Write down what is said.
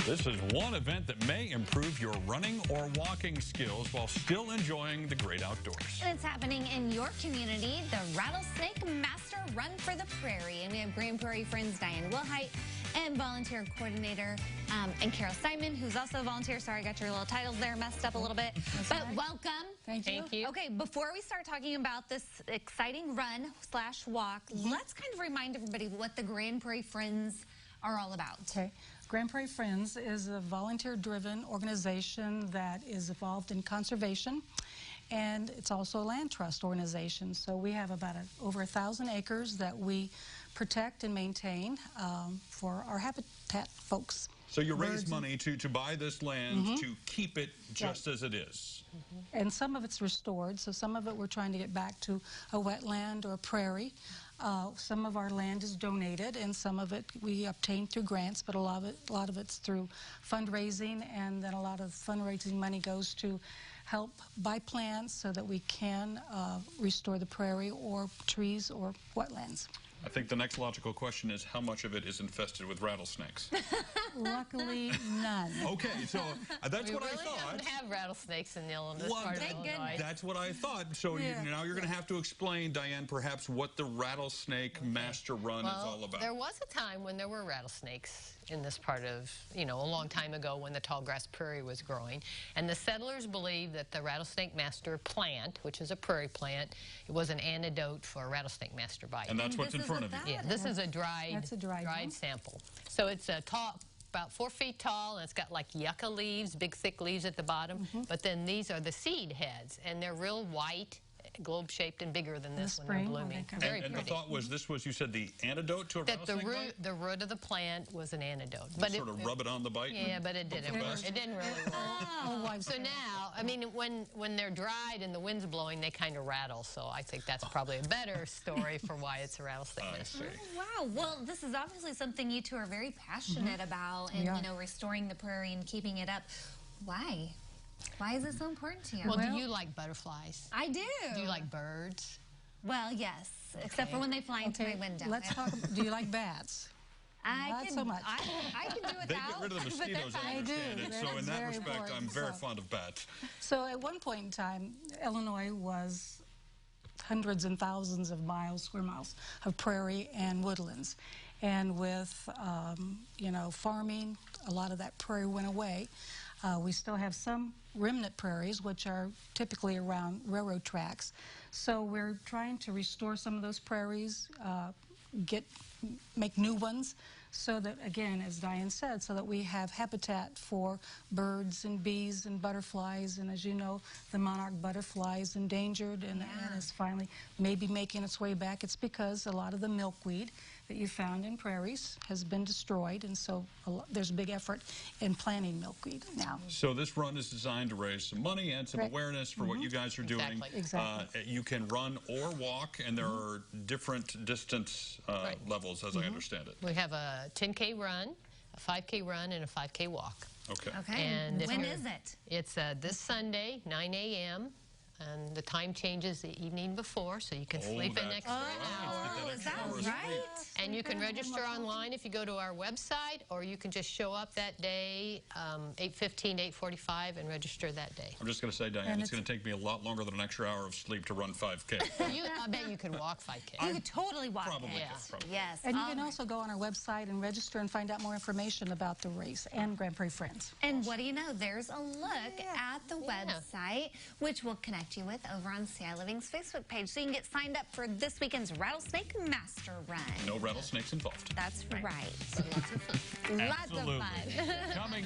This is one event that may improve your running or walking skills while still enjoying the great outdoors. And it's happening in your community, the Rattlesnake Master Run for the Prairie. And we have Prairie Friends Diane Wilhite and volunteer coordinator and Carol Simon, who's also a volunteer. Sorry, I got your little titles there messed up a little bit. But welcome. Thank you. Okay, before we start talking about this exciting run/walk, let's kind of remind everybody what the Prairie Friends are all about. Okay. Prairie Friends is a volunteer-driven organization that is involved in conservation, and it's also a land trust organization. So we have about over 1,000 acres that we protect and maintain for our habitat folks. So you raise money to buy this land to keep it just as it is. And some of it's restored, so some of it we're trying to get back to a wetland or a prairie. Some of our land is donated, and some of it we obtain through grants, but a lot of it's through fundraising, and then a lot of fundraising money goes to help buy plants so that we can restore the prairie or trees or wetlands. I think the next logical question is how much of it is infested with rattlesnakes? Luckily, none. Okay, so that's what I thought. We really don't have rattlesnakes in this part of Illinois. That's what I thought. So now you're going to have to explain, Diane, perhaps what the Rattlesnake Master Run is all about. There was a time when there were rattlesnakes in this part of, a long time ago when the tall grass prairie was growing. And the settlers believed that the Rattlesnake Master plant, which is a prairie plant, it was an antidote for a rattlesnake master bite. And that's what's in front of you. Yeah, this is a dried one. sample. So it's a tall, about 4 feet tall, and it's got like yucca leaves, big thick leaves at the bottom. But then these are the seed heads, and they're real white, globe-shaped, and bigger than this when they're blooming. Very pretty. And the thought was this was, you said, the antidote to a rattlesnake bite? The root of the plant was an antidote. But sort of rub it on the bite? Yeah, but it didn't work. It didn't really work. So now, I mean, when they're dried and the wind's blowing, they kind of rattle. So I think that's probably a better story for why it's a rattlesnake master. Oh, wow. Well, this is obviously something you two are very passionate about, and restoring the prairie and keeping it up. Why? Why is it so important to you? Well, do you like butterflies? I do. Do you like birds? Well, yes, except for when they fly into my window. Let's talk. Do you like bats? Not so much. I can do without. They get rid of the mosquitoes, I understand it. So in that respect, I'm very fond of bats. So at one point in time, Illinois was hundreds and thousands of square miles of prairie and woodlands. And with, farming, a lot of that prairie went away. We still have some remnant prairies, which are typically around railroad tracks. So we're trying to restore some of those prairies, make new ones, so that, again, as Diane said, so that we have habitat for birds and bees and butterflies. And as you know, the monarch butterfly is endangered and is finally maybe making its way back. It's because a lot of the milkweed that you found in prairies has been destroyed, and so there's a big effort in planting milkweed now. So this run is designed to raise some money and some awareness for what you guys are doing. Exactly. You can run or walk, and there are different distance levels, as I understand it. We have a 10K run, a 5K run, and a 5K walk. Okay. And when is it? It's this Sunday, 9 a.m., and the time changes the evening before, so you can sleep an extra hour. Is that right? And you can register online if you go to our website, or you can just show up that day, 8:15 to 8:45, and register that day. I'm just going to say, Diane, it's going to take me a lot longer than an extra hour of sleep to run 5K. I bet you could walk 5K. You could totally walk. Probably. Yes. And you can also go on our website and register and find out more information about the race and Prairie Friends. And what do you know? There's a look at the website, which will connect you with over on CI Living's Facebook page, so you can get signed up for this weekend's Rattlesnake Master Run. No rattlesnakes involved. That's right. Lots of fun. Coming